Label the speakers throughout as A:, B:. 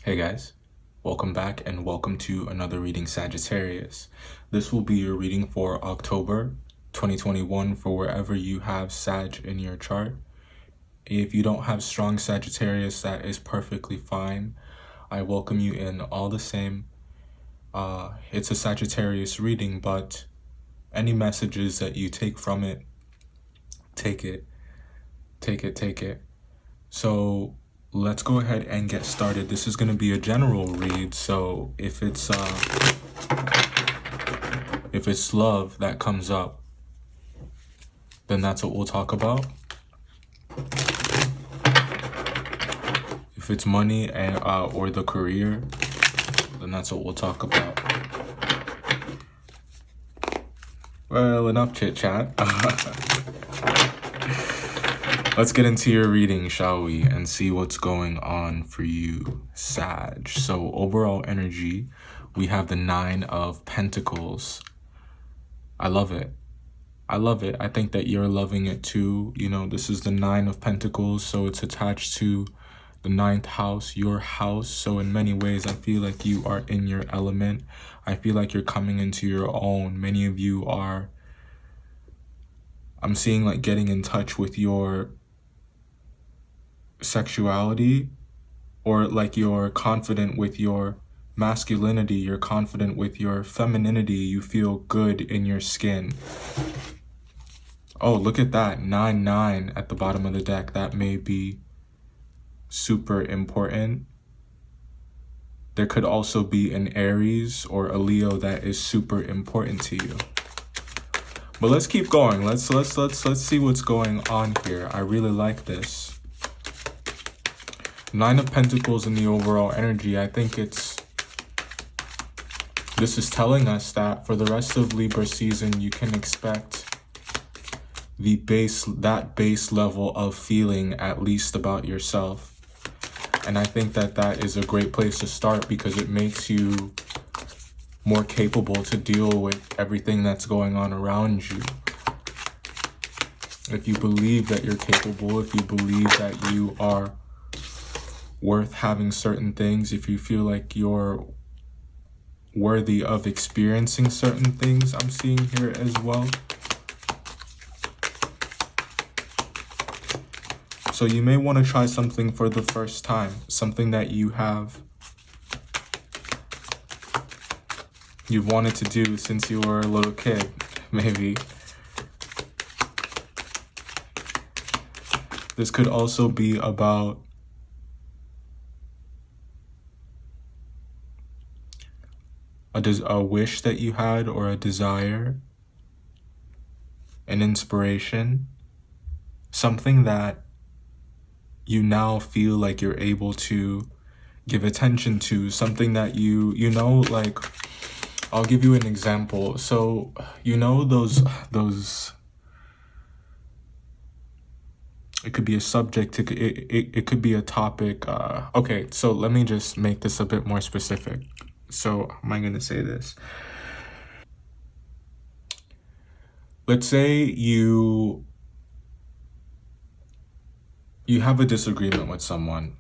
A: Hey guys, welcome back and welcome to another reading Sagittarius. This will be your reading for October 2021 for wherever you have Sag in your chart. If you don't have strong Sagittarius, that is perfectly fine. I welcome you in all the same. It's a Sagittarius reading, but any messages that you take from it, take it. So let's go ahead and get started. This is going to be a general read, so if it's love that comes up, then that's what we'll talk about. If it's money and or the career, then that's what we'll talk about. Well, enough chit chat. Let's get into your reading, shall we, and see what's going on for you, Sag. So overall energy, we have the 9 of Pentacles. I love it. I think that you're loving it too. You know, this is the 9 of Pentacles, so it's attached to the 9th house, your house. So in many ways, I feel like you are in your element. I feel like you're coming into your own. Many of you are, I'm seeing like getting in touch with your sexuality, or like you're confident with your masculinity, you're confident with your femininity, you feel good in your skin. Oh, look at that, 9-9 at the bottom of the deck. That may be super important. There could also be an Aries or a Leo that is super important to you. But let's keep going. Let's see what's going on here. I really like this. 9 of Pentacles in the overall energy. I think this is telling us that for the rest of Libra season, you can expect that base level of feeling at least about yourself. And I think that is a great place to start because it makes you more capable to deal with everything that's going on around you. If you believe that you're capable, if you believe that you are worth having certain things, if you feel like you're worthy of experiencing certain things, I'm seeing here as well. So you may want to try something for the first time, something that you've wanted to do since you were a little kid, maybe. This could also be about a wish that you had, or a desire, an inspiration, something that you now feel like you're able to give attention to, something that you know, like, I'll give you an example. So, you know, those, it could be a subject, it could be a topic. Okay, so let me just make this a bit more specific. So, how am I going to say this? Let's say you have a disagreement with someone.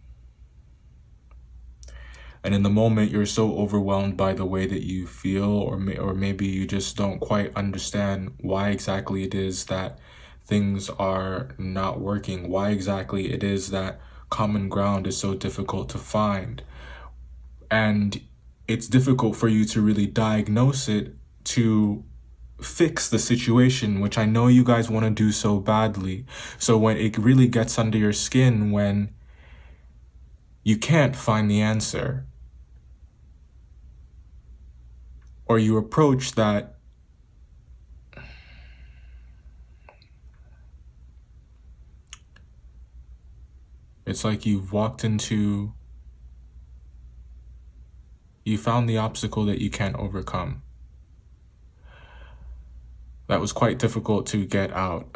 A: And in the moment, you're so overwhelmed by the way that you feel, or maybe you just don't quite understand why exactly it is that things are not working, why exactly it is that common ground is so difficult to find. And it's difficult for you to really diagnose it, to fix the situation, which I know you guys want to do so badly. So when it really gets under your skin, when you can't find the answer, or you approach that it's like you found the obstacle that you can't overcome. That was quite difficult to get out.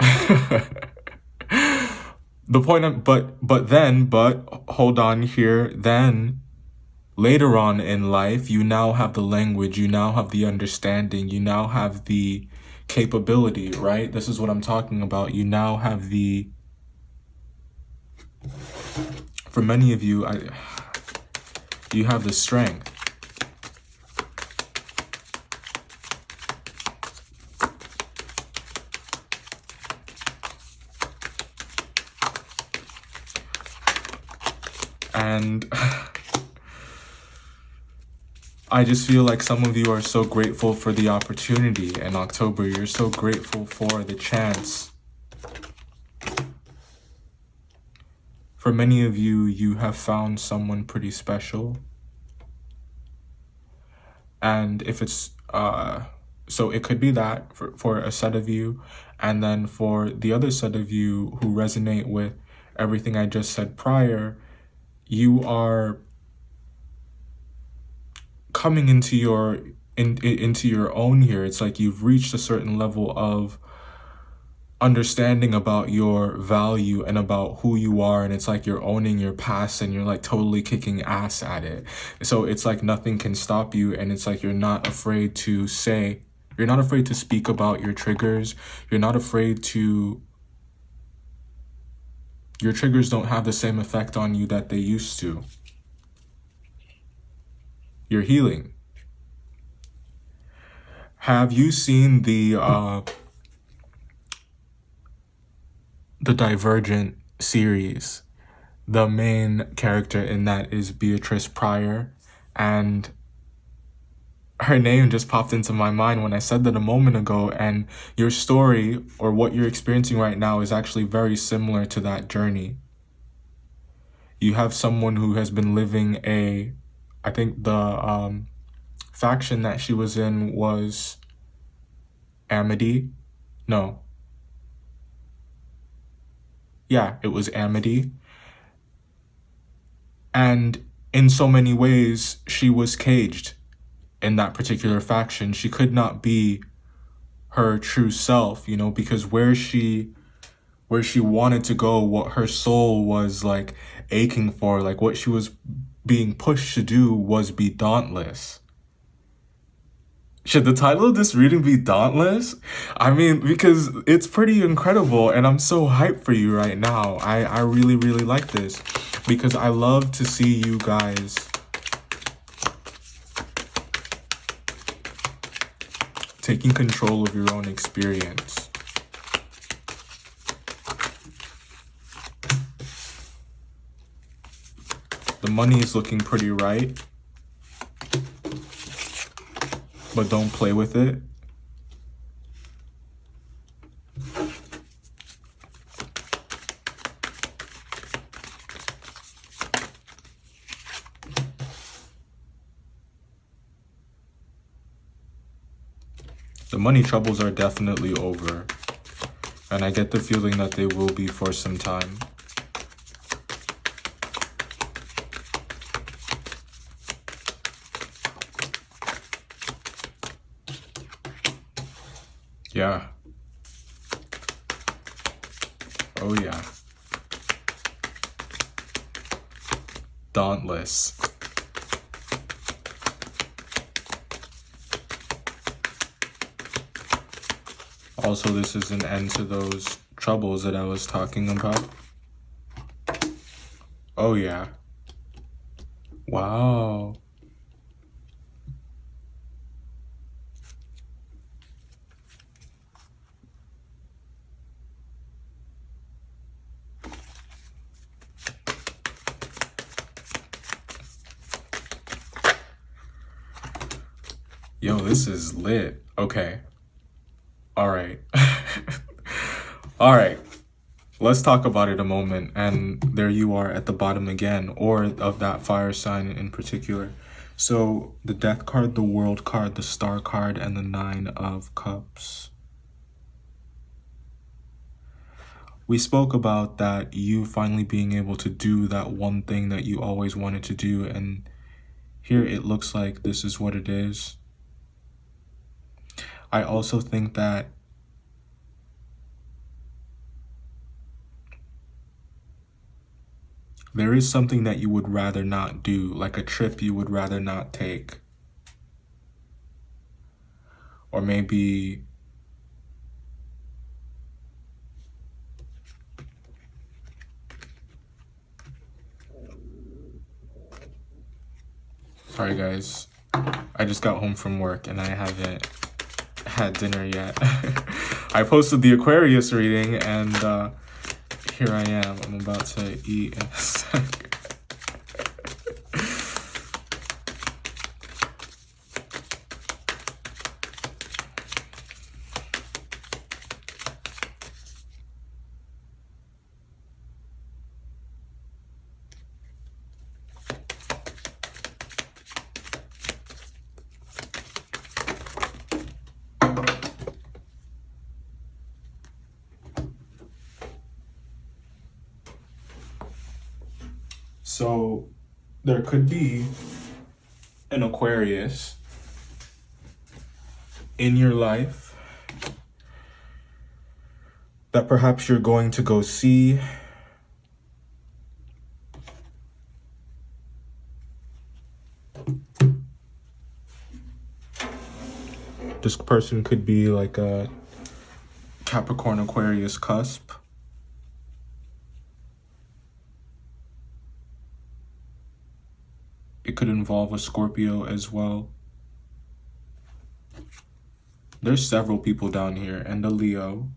A: The point but hold on here, then later on in life, you now have the language, you now have the understanding, you now have the capability, right? This is what I'm talking about. You now have for many of you, You have the strength. And I just feel like some of you are so grateful for the opportunity in October. You're so grateful for the chance. For many of you, you have found someone pretty special. And if it's, so it could be that for a set of you. And then for the other set of you who resonate with everything I just said prior, you are coming into your into your own here. It's like you've reached a certain level of understanding about your value and about who you are, and it's like you're owning your past and you're like totally kicking ass at it. So it's like nothing can stop you, and it's like you're not afraid to say, you're not afraid to speak about your triggers. You're not afraid to, your triggers don't have the same effect on you that they used to. You're healing. Have you seen the Divergent series? The main character in that is Beatrice Pryor, and her name just popped into my mind when I said that a moment ago, and your story or what you're experiencing right now is actually very similar to that journey. You have someone who has been living I think the faction that she was in was Amity. No. Yeah, it was Amity. And in so many ways, she was caged in that particular faction. She could not be her true self, you know, because where she wanted to go, what her soul was like aching for, like what she was being pushed to do was be dauntless. Should the title of this reading be Dauntless? I mean, because it's pretty incredible, and I'm so hyped for you right now. I really, really like this, because I love to see you guys taking control of your own experience. The money is looking pretty right, but don't play with it. The money troubles are definitely over, and I get the feeling that they will be for some time. Yeah. Oh yeah. Dauntless. Also, this is an end to those troubles that I was talking about. Oh yeah. Wow. Yo, this is lit. Okay. All right. All right. Let's talk about it a moment. And there you are at the bottom again, or of that fire sign in particular. So the Death card, the World card, the Star card, and the Nine of Cups. We spoke about that, you finally being able to do that one thing that you always wanted to do. And here it looks like this is what it is. I also think that there is something that you would rather not do, like a trip you would rather not take. Or maybe Sorry guys, I just got home from work and I haven't had dinner yet. I posted the Aquarius reading and here I am. I'm about to eat in a sec. So there could be an Aquarius in your life that perhaps you're going to go see. This person could be like a Capricorn Aquarius cusp. It could involve a Scorpio as well. There's several people down here, and a Leo.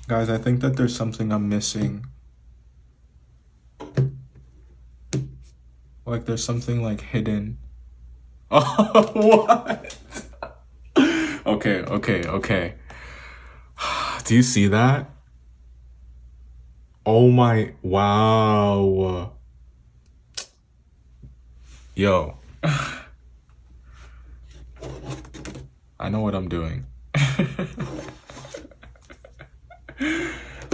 A: Guys, I think that there's something I'm missing. Like there's something like hidden. Oh, what? Okay. Do you see that? Oh my, wow. Yo. I know what I'm doing.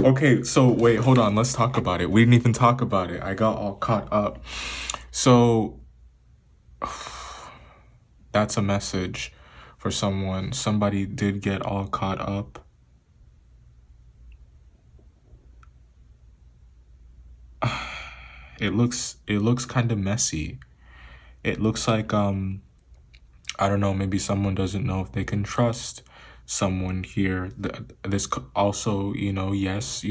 A: Okay, so wait, hold on. Let's talk about it. We didn't even talk about it. I got all caught up. So that's a message for someone. Somebody did get all caught up. It looks kind of messy. It looks like I don't know, maybe someone doesn't know if they can trust someone here. This also, yes,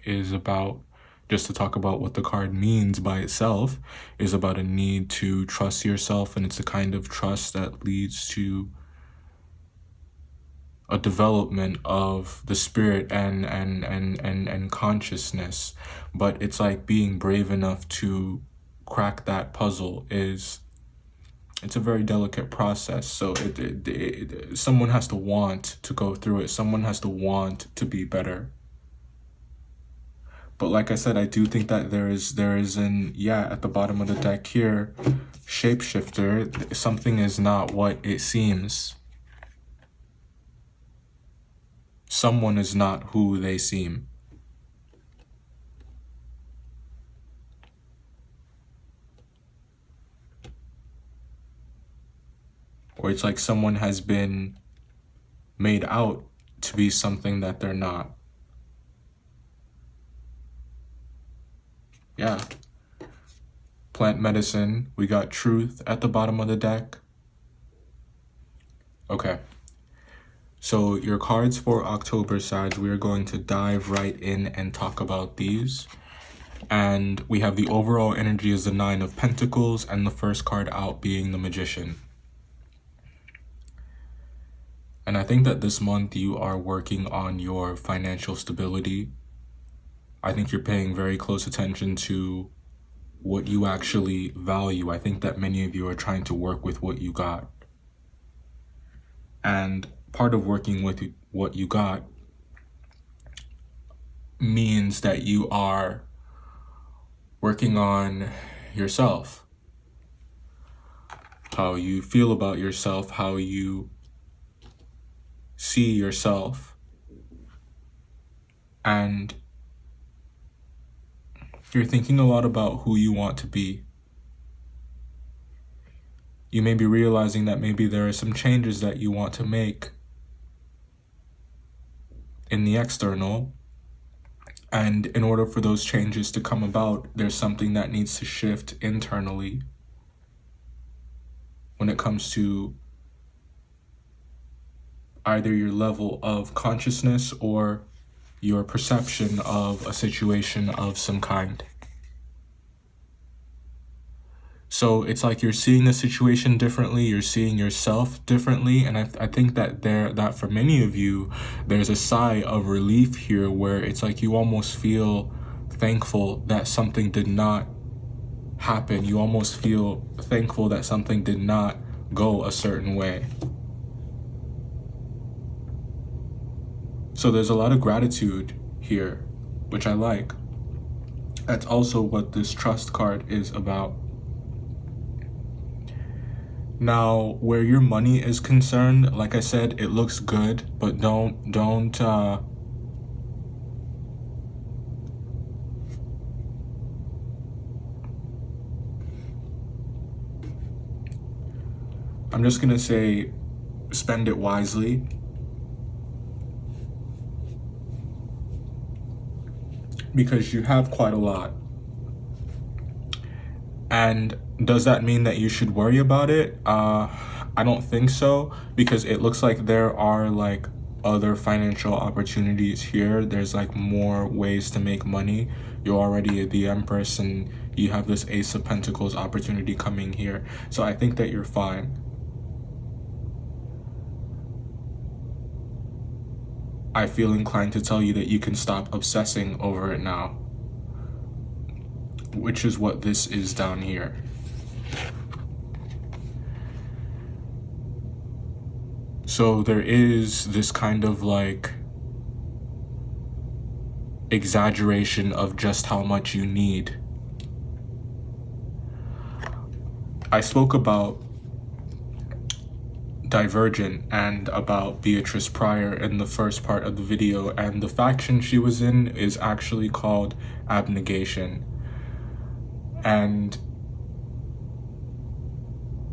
A: is about, just to talk about what the card means by itself, is about a need to trust yourself, and it's a kind of trust that leads to a development of the spirit and consciousness. But it's like being brave enough to crack that puzzle it's a very delicate process. So someone has to want to go through it. Someone has to want to be better. But like I said, I do think that there is at the bottom of the deck here, shapeshifter, something is not what it seems. Someone is not who they seem. Or it's like someone has been made out to be something that they're not. Yeah. Plant medicine. We got truth at the bottom of the deck. Okay. So your cards for October, Sag, we are going to dive right in and talk about these. And we have the overall energy is the 9 of Pentacles, and the first card out being the Magician. And I think that this month you are working on your financial stability. I think you're paying very close attention to what you actually value. I think that many of you are trying to work with what you got. And part of working with what you got means that you are working on yourself, how you feel about yourself, how you see yourself, and you're thinking a lot about who you want to be. You may be realizing that maybe there are some changes that you want to make in the external, and in order for those changes to come about, there's something that needs to shift internally when it comes to either your level of consciousness or your perception of a situation of some kind. So it's like you're seeing the situation differently, you're seeing yourself differently, and I think that for many of you, there's a sigh of relief here where it's like you almost feel thankful that something did not happen. You almost feel thankful that something did not go a certain way. So there's a lot of gratitude here, which I like. That's also what this trust card is about. Now, where your money is concerned, like I said, it looks good, but don't I'm just gonna say spend it wisely. Because you have quite a lot. And does that mean that you should worry about it? I don't think so, because it looks like there are like other financial opportunities here. There's like more ways to make money. You're already the Empress and you have this Ace of Pentacles opportunity coming here. So I think that you're fine. I feel inclined to tell you that you can stop obsessing over it now, which is what this is down here. So there is this kind of like exaggeration of just how much you need. I spoke about Divergent and about Beatrice Pryor in the first part of the video, and the faction she was in is actually called Abnegation. And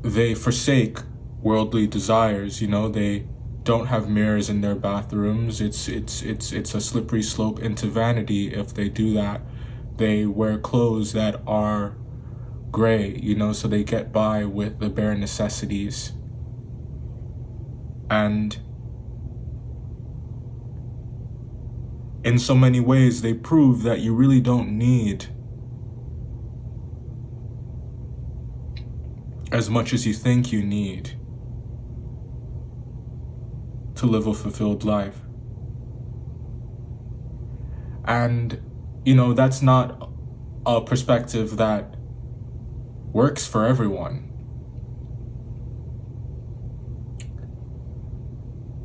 A: they forsake worldly desires, you know, they don't have mirrors in their bathrooms. It's a slippery slope into vanity if they do that. They wear clothes that are gray, you know, so they get by with the bare necessities. And in so many ways, they prove that you really don't need as much as you think you need to live a fulfilled life. And, you know, that's not a perspective that works for everyone.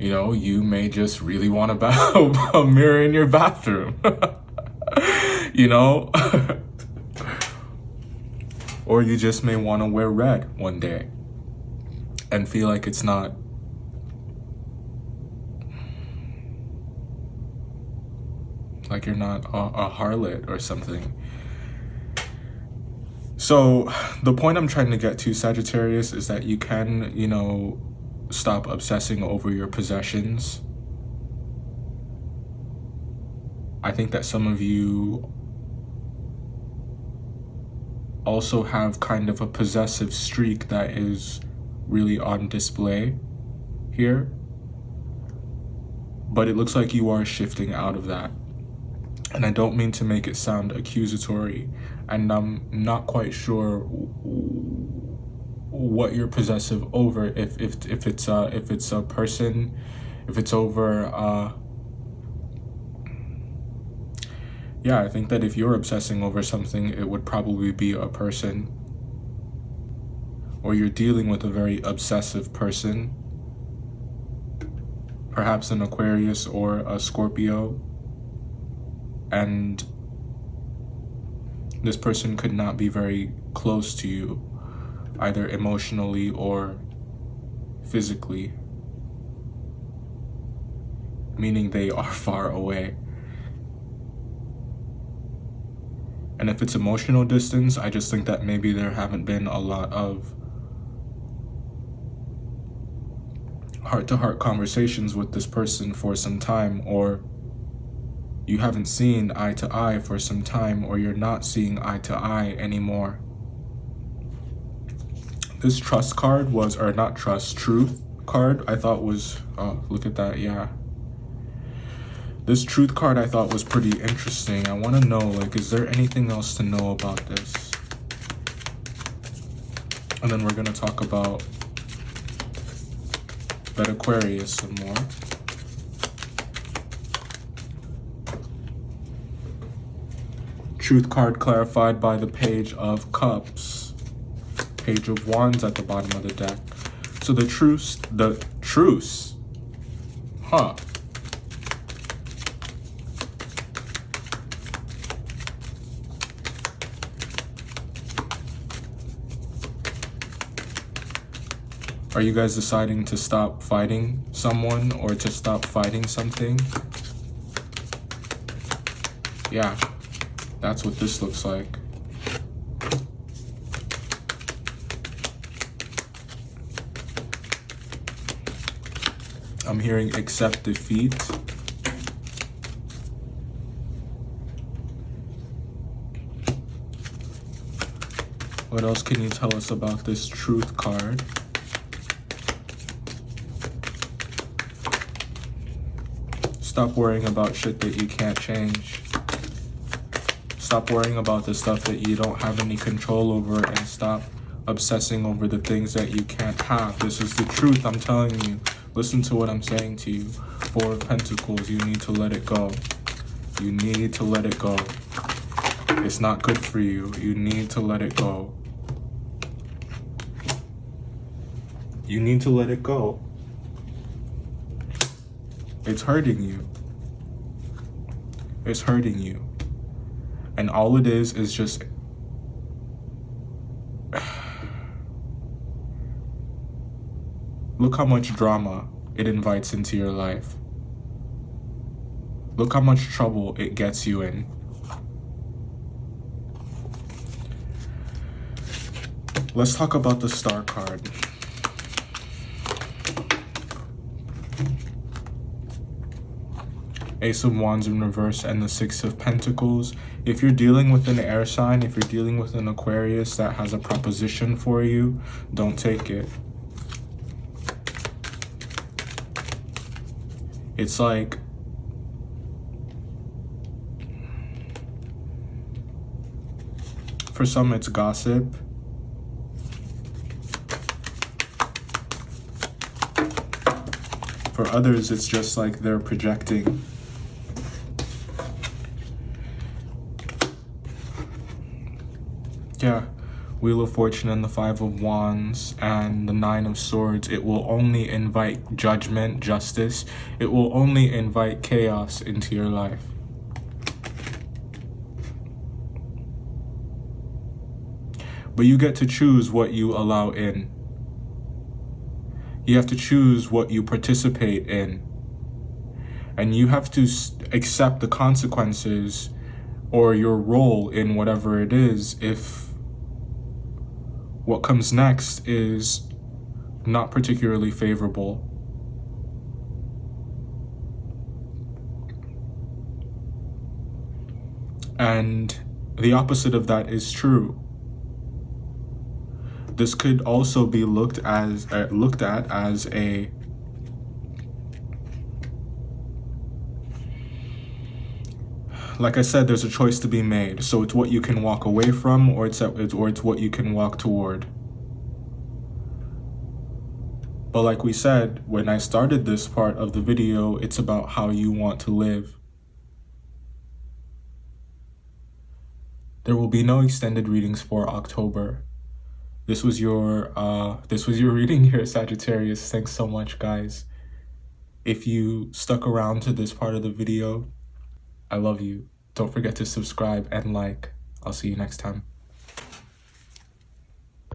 A: You know, you may just really want a mirror in your bathroom, you know? Or you just may want to wear red one day and feel like it's not like you're not a harlot or something. So the point I'm trying to get to, Sagittarius, is that you can, you know, stop obsessing over your possessions. I think that some of you also have kind of a possessive streak that is really on display here. But it looks like you are shifting out of that. And I don't mean to make it sound accusatory, and I'm not quite sure what you're possessive over, if it's a person, if it's over yeah, I think that if you're obsessing over something, it would probably be a person, or you're dealing with a very obsessive person, perhaps an Aquarius or a Scorpio. And This person could not be very close to you, either emotionally or physically, meaning they are far away. And if it's emotional distance, I just think that maybe there haven't been a lot of heart-to-heart conversations with this person for some time, or you haven't seen eye to eye for some time, or you're not seeing eye to eye anymore. This trust card was, or not trust, truth card, I thought was, oh, look at that, yeah. This truth card I thought was pretty interesting. I want to know, like, is there anything else to know about this? And then we're going to talk about that Aquarius some more. Truth card clarified by the Page of Cups. Page of Wands at the bottom of the deck. So the truce, huh? Are you guys deciding to stop fighting someone or to stop fighting something? Yeah, that's what this looks like. I'm hearing accept defeat. What else can you tell us about this truth card? Stop worrying about shit that you can't change. Stop worrying about the stuff that you don't have any control over, and stop obsessing over the things that you can't have. This is the truth, I'm telling you. Listen to what I'm saying to you. Four of Pentacles, you need to let it go. You need to let it go. It's not good for you. You need to let it go. You need to let it go. It's hurting you. It's hurting you. And all it is just... Look how much drama it invites into your life. Look how much trouble it gets you in. Let's talk about the Star card. Ace of Wands in reverse and the Six of Pentacles. If you're dealing with an air sign, if you're dealing with an Aquarius that has a proposition for you, don't take it. It's like, for some it's gossip. For others, it's just like they're projecting. Yeah, Wheel of Fortune and the Five of Wands and the Nine of Swords. It will only invite judgment, justice. It will only invite chaos into your life. But you get to choose what you allow in. You have to choose what you participate in. And you have to accept the consequences or your role in whatever it is if what comes next is not particularly favorable. And the opposite of that is true. This could also be looked at as a like I said, there's a choice to be made. So it's what you can walk away from, or it's what you can walk toward. But like we said, when I started this part of the video, it's about how you want to live. There will be no extended readings for October. This was your reading here, Sagittarius. Thanks so much, guys. If you stuck around to this part of the video, I love you. Don't forget to subscribe and like. I'll see you next time.